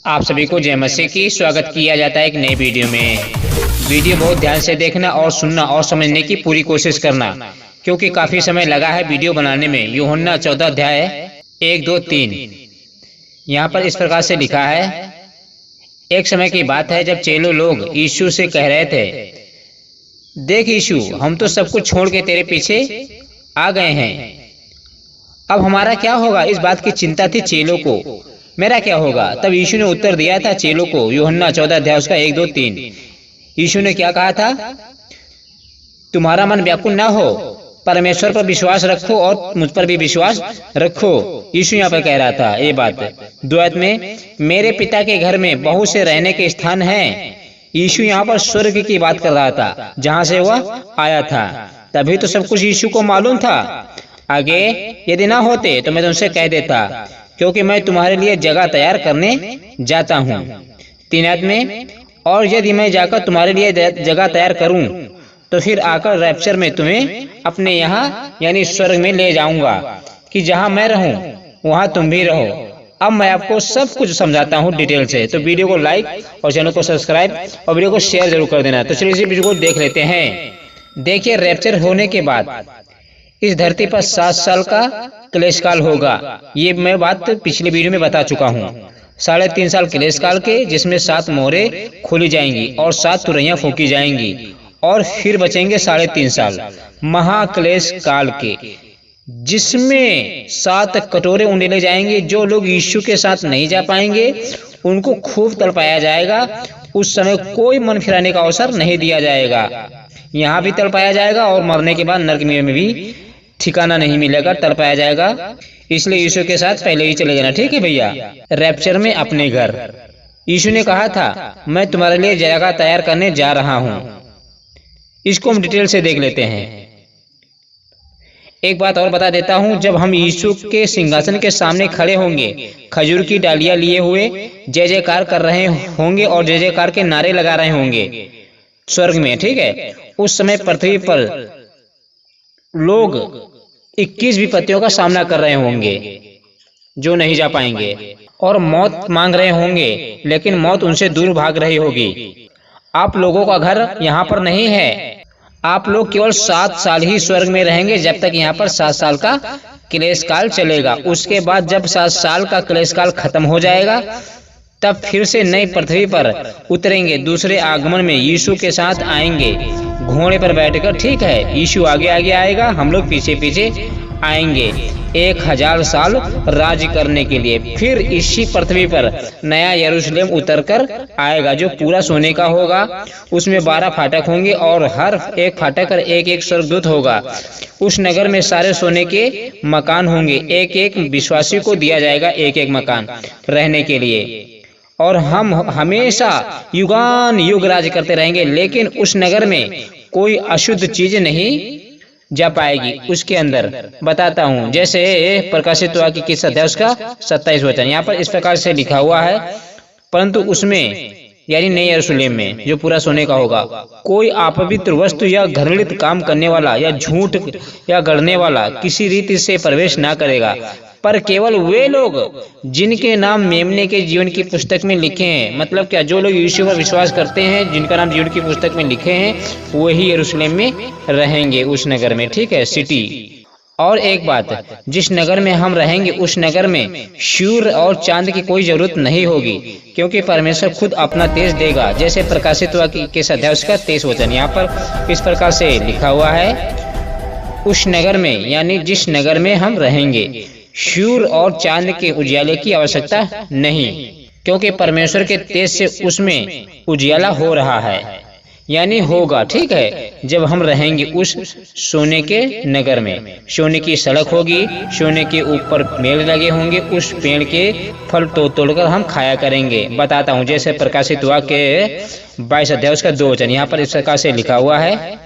आप सभी को जय मसीह की स्वागत किया जाता है एक नई वीडियो में। वीडियो बहुत ध्यान से देखना और सुनना और समझने की पूरी कोशिश करना, क्योंकि काफी समय लगा है वीडियो बनाने में। यूहन्ना 14 अध्याय 1, 2, 3 यहाँ पर इस प्रकार से लिखा है। एक समय की बात है जब चेलों लोग यीशु से कह रहे थे, देख यीशु, हम तो सब कुछ छोड़ के तेरे पीछे आ गए हैं, अब हमारा क्या होगा? इस बात की चिंता थी चेलों को, मेरा क्या होगा? तब यीशु ने उत्तर दिया था चेलों को। यूहन्ना 14 अध्याय उसका 1, 2, 3 यीशु ने क्या कहा था? तुम्हारा मन व्याकुल ना हो, परमेश्वर पर विश्वास रखो और मुझ पर भी विश्वास रखो। यीशु यहाँ पर कह रहा था ये बात। द्वैत में मेरे पिता के घर में बहुत से रहने के स्थान हैं। यीशु यहाँ पर स्वर्ग की बात कर रहा था, जहाँ से वह आया था। तभी तो सब कुछ यीशु को मालूम था। आगे यदि ना होते तो मैं तुमसे कह देता, क्योंकि मैं तुम्हारे लिए जगह तैयार करने जाता हूँ। 3 में और यदि मैं जाकर तुम्हारे लिए जगह तैयार करूँ तो फिर आकर रैप्चर में तुम्हें अपने यहाँ यानी स्वर्ग में ले जाऊंगा, कि जहाँ मैं रहूँ वहाँ तुम भी रहो। अब मैं आपको सब कुछ समझाता हूँ डिटेल से। तो वीडियो को लाइक और चैनल को सब्सक्राइब और वीडियो को शेयर जरूर कर देना। तो चलिए इसी वीडियो को देख लेते हैं। देखिए, रैप्चर होने के बाद इस धरती पर 7 साल का क्लेश काल होगा। ये मैं बात पिछले वीडियो में बता चुका हूँ। 3.5 साल क्लेश काल के, जिसमें 7 मोहरें खोली जाएंगी और 7 तुरैयां फूंकी जाएंगी, और फिर बचेंगे 3.5 साल महाक्लेश काल के, जिसमें 7 कटोरे उंडेले जाएंगे। जो लोग यीशु के साथ नहीं जा पाएंगे उनको खूब तड़पाया जाएगा। उस समय कोई मन फिराने का अवसर नहीं दिया जाएगा। यहाँ भी तड़पाया जाएगा और मरने के बाद नरक में भी ठिकाना नहीं मिलेगा, तड़पाया जाएगा। इसलिए यीशु के साथ पहले ही चले जाना, ठीक है भैया। रैप्चर में अपने घर, यीशु ने कहा था मैं तुम्हारे लिए जगह तैयार करने जा रहा हूँ। इसको हम डिटेल से देख लेते हैं। एक बात और बता देता हूँ, जब हम यीशु के सिंहासन के सामने खड़े होंगे, खजूर की डालियां लिए हुए जय जयकार कर रहे होंगे और जय जयकार के नारे लगा रहे होंगे स्वर्ग में, ठीक है। उस समय पृथ्वी पर लोग 21 विपत्तियों का सामना कर रहे होंगे जो नहीं जा पाएंगे, और मौत मांग रहे होंगे, लेकिन मौत उनसे दूर भाग रही होगी। आप लोगों का घर यहाँ पर नहीं है। आप लोग केवल 7 साल ही स्वर्ग में रहेंगे, जब तक यहाँ पर 7 साल का क्लेश काल चलेगा। उसके बाद जब 7 साल का क्लेश काल खत्म हो जाएगा, तब फिर से नई पृथ्वी पर उतरेंगे। दूसरे आगमन में यीशु के साथ आएंगे घोड़े पर बैठकर, ठीक है। यीशु आगे आगे आएगा, हम लोग पीछे पीछे आएंगे 1000 साल राज करने के लिए। फिर इसी पृथ्वी पर नया यरूशलेम उतरकर आएगा, जो पूरा सोने का होगा। उसमें 12 फाटक होंगे और हर एक फाटक पर एक एक स्वर्गदूत होगा। उस नगर में सारे सोने के मकान होंगे। एक एक विश्वासी को दिया जाएगा एक एक मकान रहने के लिए, और हम हमेशा युगान युग राज करते रहेंगे। लेकिन उस नगर में कोई अशुद्ध चीज नहीं जा पाएगी। उसके अंदर बताता हूँ, जैसे प्रकाशित वाक्य की अध्याय उसका 27 वचन, यहाँ पर इस प्रकार से लिखा हुआ है, परंतु उसमें यानी नए यरूशलेम में जो पूरा सोने का होगा, कोई अपवित्र वस्तु या घृणित काम करने वाला या झूठ या गढ़ने वाला किसी रीति से प्रवेश ना करेगा, पर केवल वे लोग जिनके नाम मेमने के जीवन की पुस्तक में लिखे हैं। मतलब क्या? जो लोग यीशु पर विश्वास करते हैं, जिनका नाम जीवन की पुस्तक में लिखे हैं, वही यरूशलेम में रहेंगे, उस नगर में, ठीक है, सिटी। और एक बात, जिस नगर में हम रहेंगे उस नगर में सूर्य और चांद की कोई जरूरत नहीं होगी, क्योंकि परमेश्वर खुद अपना तेज देगा। जैसे प्रकाशित वाक्य के अध्याय उसका 23 वचन, यहाँ पर इस प्रकार से लिखा हुआ है, उस नगर में यानी जिस नगर में हम रहेंगे सूर्य और चांद के उजियाले की आवश्यकता नहीं, क्योंकि परमेश्वर के तेज से उसमें उजियाला हो रहा है, यानी होगा, ठीक है। जब हम रहेंगे उस सोने के नगर में, सोने की सड़क होगी, सोने के ऊपर पेड़ लगे होंगे, उस पेड़ के फल तोड़कर हम खाया करेंगे। बताता हूँ, जैसे प्रकाशित वाक्य 22 अध्याय उसका 2 वचन, यहाँ पर इस प्रकार से लिखा हुआ है,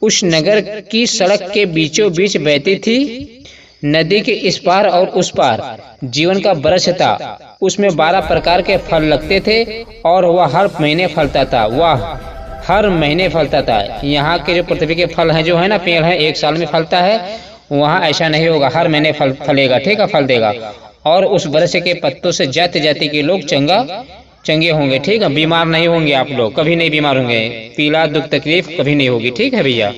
उस नगर की सड़क के बीचों बीच बहती थी नदी के इस पार और उस पार जीवन का वृक्ष था। उसमें 12 प्रकार के फल लगते थे और वह हर महीने फलता था। हर महीने फलता था। यहाँ के जो पृथ्वी के फल हैं, जो है ना, पेड़ है, 1 साल में फलता है। वहाँ ऐसा नहीं होगा, हर महीने फलेगा, ठीक है, फल देगा। और उस वृक्ष के पत्तों से जाति जाति के लोग चंगे होंगे, ठीक है। बीमार नहीं होंगे, आप लोग कभी नहीं बीमार होंगे, पीला दुख तकलीफ कभी नहीं होगी, ठीक है भैया।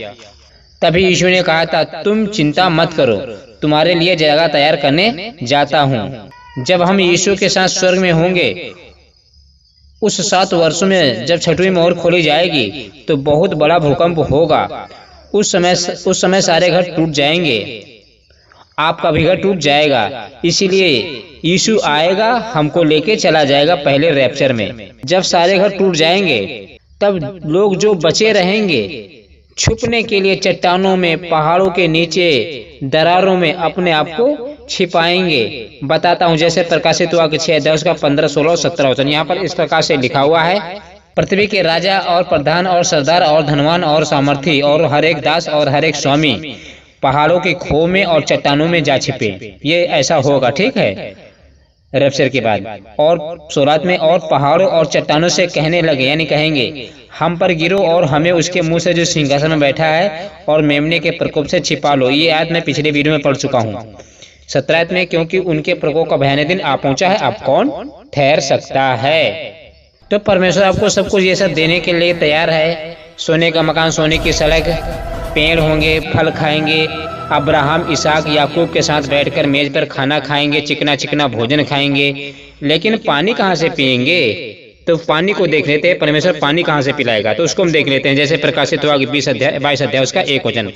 तभी यीशु ने कहा था, तुम चिंता मत करो, तुम्हारे लिए जगह तैयार करने जाता हूँ। जब हम यीशु के साथ स्वर्ग में होंगे, उस 7 वर्षों में जब छठवीं मोहर खोली जाएगी तो बहुत बड़ा भूकंप होगा। उस समय सारे घर टूट जाएंगे, आपका भी घर टूट जाएगा। इसीलिए यीशु आएगा, हमको लेके चला जाएगा पहले रैप्चर में। जब सारे घर टूट जाएंगे तब लोग जो बचे रहेंगे छुपने के लिए चट्टानों में, पहाड़ों के नीचे, दरारों में अपने आप को छिपाएंगे। बताता हूँ, जैसे प्रकाशित हुआ कि 6 अध्याय उसका 15, 16, 17 वचन यहाँ पर इस प्रकार से लिखा हुआ है, पृथ्वी के राजा और प्रधान और सरदार और धनवान और सामर्थी और हर एक दास और हर एक स्वामी पहाड़ों के खो में और चट्टानों में जा छिपे। ये ऐसा होगा, ठीक है, रैप्चर के बाद। और 16 में, और पहाड़ों और चट्टानों से कहने लगे, यानी कहेंगे, हम पर गिरो और हमें उसके मुंह से जो सिंहासन में बैठा है और मेमने के प्रकोप से छिपा लो। ये आयत मैं पिछले वीडियो में पढ़ चुका हूँ। 17 में, क्योंकि उनके प्रकोप का भयानक दिन आ पहुंचा है, अब कौन ठहर सकता है। तो परमेश्वर आपको सब कुछ ये सब देने के लिए तैयार है। सोने का मकान, सोने की सड़क, पेड़ होंगे, फल खाएंगे, अब्राहम, इसहाक, याकूब के साथ बैठकर मेज पर खाना खाएंगे, चिकना चिकना भोजन खाएंगे। लेकिन पानी कहाँ से पिएंगे? तो पानी को देख लेते हैं, परमेश्वर पानी कहाँ से पिलाएगा, तो उसको हम देख लेते हैं। जैसे प्रकाशित हुआ 22 अध्याय उसका 1 वचन,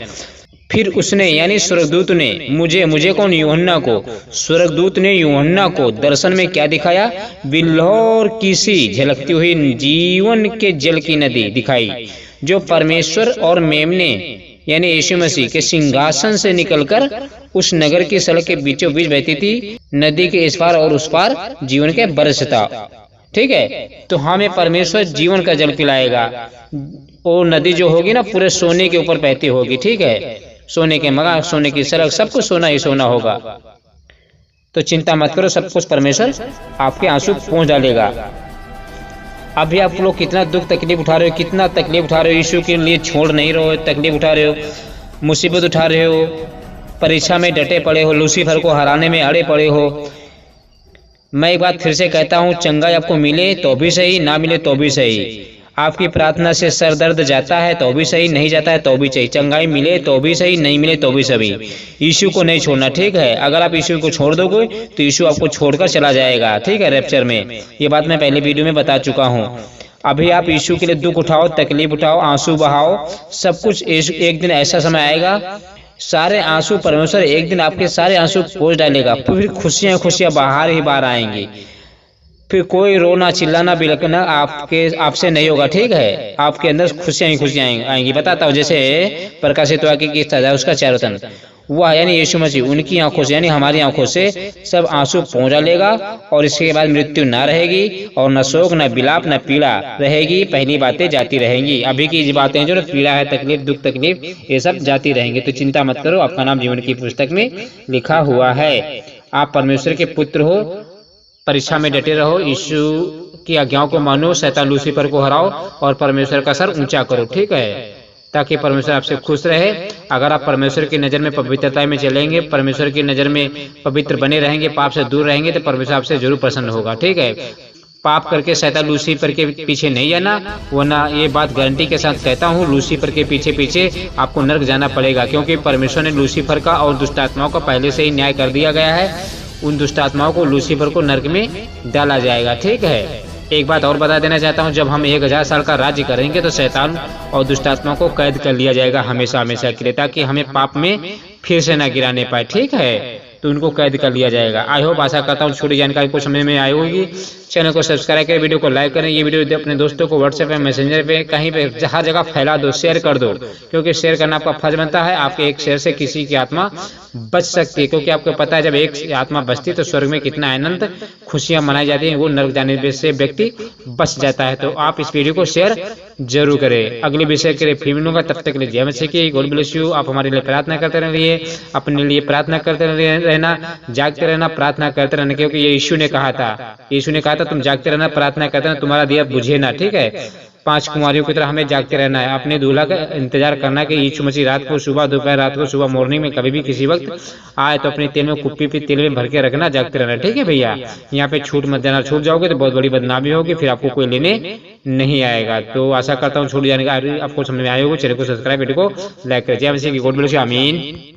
फिर उसने यानी स्वर्गदूत ने मुझे कौन, यूहन्ना को, स्वर्गदूत ने यूहन्ना को दर्शन में क्या दिखाया? बिल्हौर की सी झलकती हुई जीवन के जल की नदी दिखाई, जो परमेश्वर और मेमने यानी यीशु मसीह के सिंहासन से निकलकर उस नगर की सड़क के बीचों बीच बहती थी। नदी के इस पार और उस पार जीवन के बरस था, ठीक है। तो हमें परमेश्वर जीवन का जल पिलाएगा। वो नदी जो होगी ना, पूरे सोने के ऊपर बहती होगी, ठीक है। सोने के मकान, सोने की सड़क, सब कुछ सोना ही सोना होगा। तो चिंता मत करो, सब कुछ परमेश्वर आपके आंसू पहुंच डालेगा। अभी आप लोग कितना दुख तकलीफ उठा रहे हो, कितना तकलीफ उठा रहे हो, यीशु के लिए छोड़ नहीं रहे हो, तकलीफ उठा रहे हो, मुसीबत उठा रहे हो, परीक्षा में डटे पड़े हो, लूसीफर को हराने में अड़े पड़े हो। मैं एक बात फिर से कहता हूँ, चंगाई आपको मिले तो भी सही, ना मिले तो भी सही। आपकी प्रार्थना से सर दर्द जाता है तो भी सही, नहीं जाता है तो भी सही। चंगाई मिले तो भी सही, नहीं मिले तो भी सही। यीशु को नहीं छोड़ना, ठीक है। अगर आप यीशु को छोड़ दोगे तो यीशु आपको छोड़कर चला जाएगा, ठीक है, रैप्चर में। ये बात मैं पहले वीडियो में बता चुका हूँ। अभी आप यीशु के लिए दुख उठाओ, तकलीफ उठाओ, आंसू बहाओ, सब कुछ। एक दिन ऐसा समय आएगा, सारे आंसू परमेश्वर एक दिन आपके सारे आंसू पोंछ डालेगा। फिर खुशियां खुशियां बाहर ही बाहर आएंगी। फिर कोई रोना चिल्लाना बिलखना आपसे नहीं होगा, ठीक है। आपके अंदर खुशियां ही खुशियां आएंगी। बताता हूँ, जैसे प्रकाशित वाक्य की सजा उसका 4 वचन, वह यानी यीशु मसीह उनकी आंखों से यानी हमारी आंखों से सब आंसू पहुंचा लेगा। और इसके बाद मृत्यु ना रहेगी, और न शोक, न बिलाप, न पीड़ा रहेगी। पहली बातें जाती रहेंगी। अभी की बातें जो पीड़ा है, तकलीफ, दुख तकलीफ, ये सब जाती रहेंगी। तो चिंता मत करो, आपका नाम जीवन की पुस्तक में लिखा हुआ है। आप परमेश्वर के पुत्र हो, परीक्षा में डटे रहो, यीशु की आज्ञाओं को मानो, शैतान लूसीफर को हराओ और परमेश्वर का सर ऊंचा करो, ठीक है, ताकि परमेश्वर आपसे खुश रहे। अगर आप परमेश्वर की नज़र में पवित्रता में चलेंगे, परमेश्वर की नज़र में पवित्र बने रहेंगे, पाप से दूर रहेंगे, तो परमेश्वर आपसे जरूर प्रसन्न होगा, ठीक है। पाप करके शैतान लूसीफर के पीछे नहीं जाना, वरना ये बात गारंटी के साथ कहता हूँ, लूसीफर के पीछे पीछे आपको नर्क जाना पड़ेगा। क्योंकि परमेश्वर ने लूसीफर का और दुष्ट आत्माओं का पहले से ही न्याय कर दिया गया है। उन दुष्ट आत्माओं को, लूसीफर को नर्क में डाला जाएगा, ठीक है। एक बात और बता देना चाहता हूँ, जब हम 1000 साल का राज्य करेंगे तो शैतान और दुष्ट आत्मा को कैद कर लिया जाएगा हमेशा हमेशा के लिए, ताकि हमें पाप में फिर से न गिराने पाए, ठीक है। तो उनको कैद कर लिया जाएगा। आई होप, आशा करता हूँ छोटी जानकारी को समझ में आई होगी। चैनल को सब्सक्राइब करें, वीडियो को लाइक करें। ये वीडियो अपने दोस्तों को व्हाट्सएप पे, मैसेंजर पे, कहीं पे, हर जगह फैला दो, शेयर कर दो, क्योंकि शेयर करना आपका फर्ज बनता है। आपके एक शेयर से किसी की आत्मा बच सकती है, क्योंकि आपको पता है जब एक आत्मा बचती है तो स्वर्ग में कितना आनंद खुशियां मनाई जाती हैं, वो नरक जाने से व्यक्ति बच जाता है। तो आप इस वीडियो को शेयर जरूर करें। अगले विषय के लिए फिर मिलूंगा, तब तक के लिए जय मसीह की, गॉड ब्लेस यू। आप हमारे लिए प्रार्थना करते रहिए, अपने लिए प्रार्थना करते रहना, जागते रहना, प्रार्थना करते रहना, क्योंकि ये यीशु ने कहा था, तुम जागते रहना, प्रार्थना करते रहना, तुम्हारा दिया बुझे ना, ठीक है। 5 कुमारियों की तरह हमें जागते रहना है, अपने दूल्हा का इंतजार करना है कि यीशु मसीह रात को, सुबह, दोपहर, रात को, सुबह, मॉर्निंग में कभी भी किसी वक्त आए तो अपने तेल में कुप्पी पे तेल में भर के रखना, जागते रहना। ठीक है भैया, यहाँ पे छूट मत देना, छूट जाओगे तो बहुत बड़ी बदनामी होगी, फिर आपको कोई लेने नहीं आएगा। तो आशा करता हूँ छूट जाने का आपको समझ में आए होगा। चैनल को सब्सक्राइब, वीडियो को लाइक करें। जय मसीह की, गॉड ब्लेस यू, आमीन।